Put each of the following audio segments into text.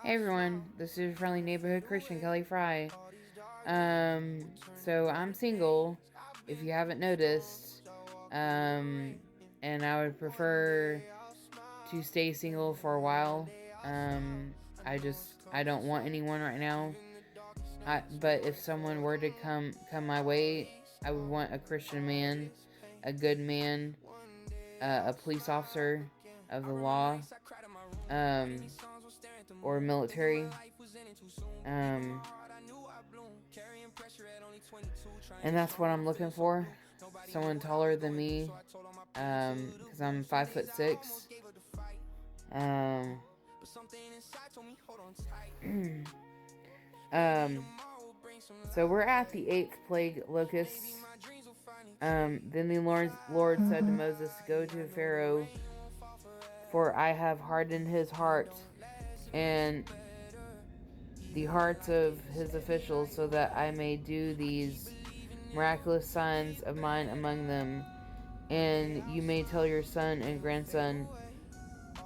Hey everyone, this is your friendly neighborhood Christian, Kelly Fry. So I'm single, if you haven't noticed. And I would prefer to stay single for a while. I don't want anyone right now. But if someone were to come my way, I would want a Christian man, a good man, a police officer of the law, um, or military. Um, and that's what I'm looking for. Someone taller than me, because I'm 5'6". Um, um, so we're at the eighth plague locusts. Then the Lord said to Moses, "Go to Pharaoh, for I have hardened his heart and the hearts of his officials, so that I may do these miraculous signs of mine among them. And you may tell your son and grandson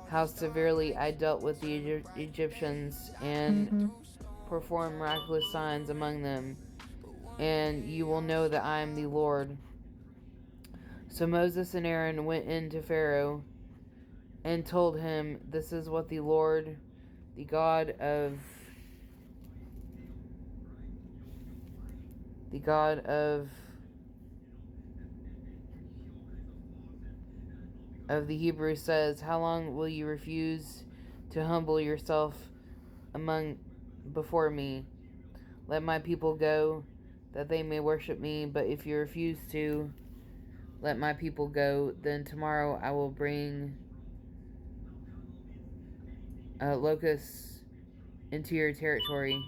how severely I dealt with the Egyptians and performed miraculous signs among them. And you will know that I am the Lord." So Moses and Aaron went in to Pharaoh and told him, "This is what the Lord, the God of the God of the Hebrews says, how long will you refuse to humble yourself among before me? Let my people go, that they may worship me. But if you refuse to let my people go, then tomorrow I will bring locusts into your territory.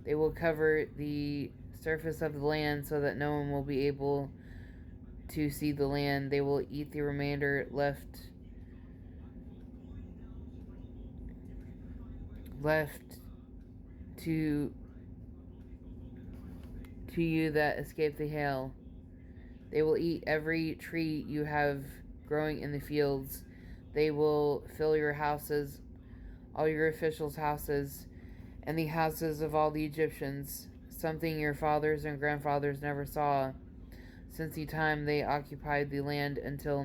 They will cover the surface of the land so that no one will be able to see the land. They will eat the remainder left to you that escape the hail. They will eat every tree you have growing in the fields. They will fill your houses, all your officials' houses, and the houses of all the Egyptians, something your fathers and grandfathers never saw since the time they occupied the land until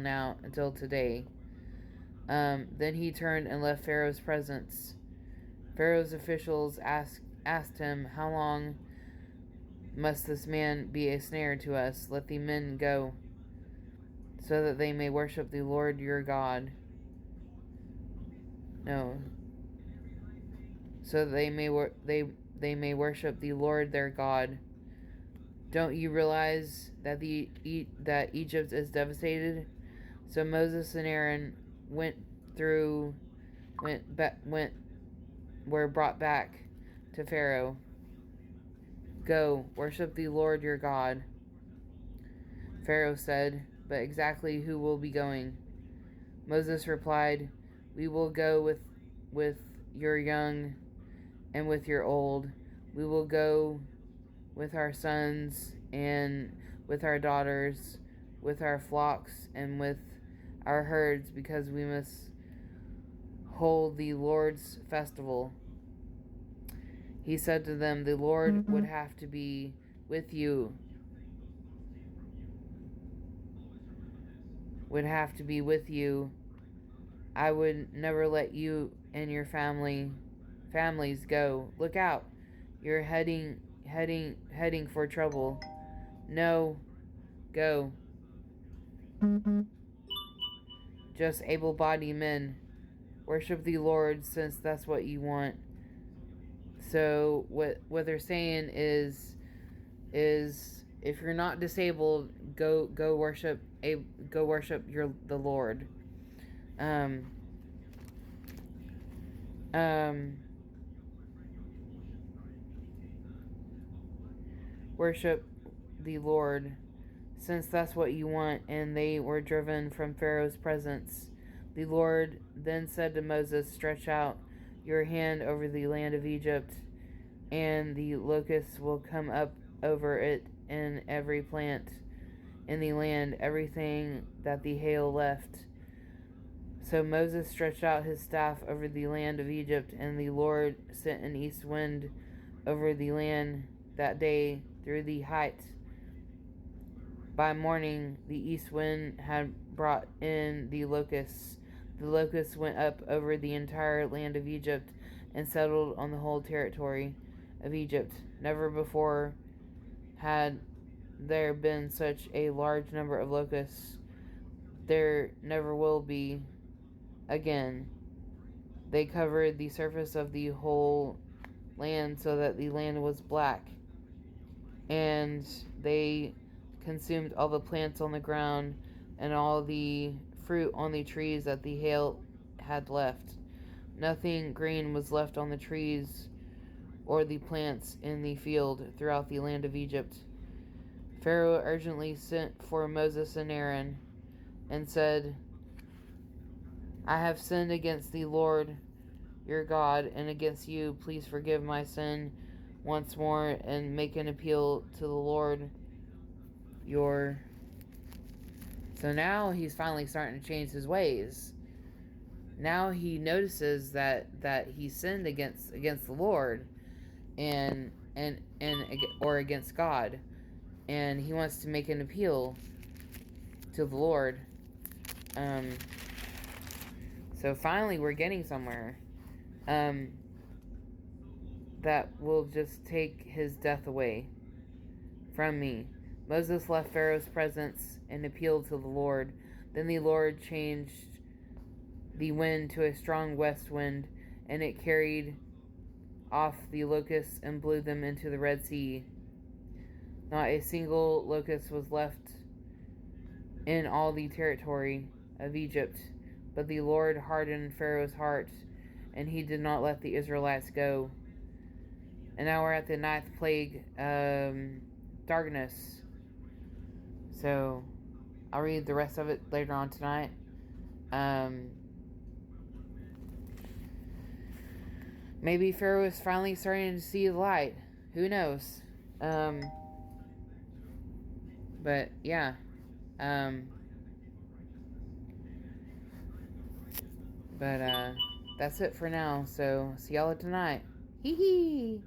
today." Then he turned and left Pharaoh's presence. Pharaoh's officials asked him, "How long must this man be a snare to us? Let the men go, so that they may worship the Lord your God. No, so that they may worship the Lord their God. Don't you realize that that Egypt is devastated?" So Moses and Aaron were brought back to Pharaoh. "Go, worship the Lord your God." Pharaoh said, "But exactly who will be going?" Moses replied, "We will go with your young and with your old. We will go with our sons and with our daughters, with our flocks and with our herds, because we must hold the Lord's festival." He said to them, "The Lord would have to be with you, would have to be with you. I would never let you and your families go. Look out. You're heading for trouble. No, go. Just able-bodied men. Worship the Lord, since that's what you want." So what they're saying is if you're not disabled, go worship the Lord. Um um Worship the Lord, since that's what you want. And they were driven from Pharaoh's presence. The Lord then said to Moses, "Stretch out your hand over the land of Egypt, and the locusts will come up over it, and every plant in the land, everything that the hail left, So Moses stretched out his staff over the land of Egypt, and the Lord sent an east wind over the land that day through the heights. By morning, the east wind had brought in the locusts. The locusts went up over the entire land of Egypt and settled on the whole territory of Egypt. Never before had there been such a large number of locusts. There never will be again. They covered the surface of the whole land so that the land was black, and they consumed all the plants on the ground and all the fruit on the trees that the hail had left. Nothing green was left on the trees or the plants in the field throughout the land of Egypt. Pharaoh urgently sent for Moses and Aaron and said, I have sinned against the Lord your God and against you. Please forgive my sin once more and make an appeal to the Lord your... So now he's finally starting to change his ways. Now he notices that he sinned against the Lord and or against God, and he wants to make an appeal to the Lord. So finally we're getting somewhere that will just take his death away from me. Moses left Pharaoh's presence and appealed to the Lord. Then the Lord changed the wind to a strong west wind, and it carried off the locusts and blew them into the Red Sea. Not a single locust was left in all the territory of Egypt, but the Lord hardened Pharaoh's heart, and he did not let the Israelites go. And now we're at the 9th plague, darkness. So I'll read the rest of it later on tonight. Maybe Pharaoh is finally starting to see the light. Who knows? But yeah. But that's it for now. So see y'all tonight. Hee hee.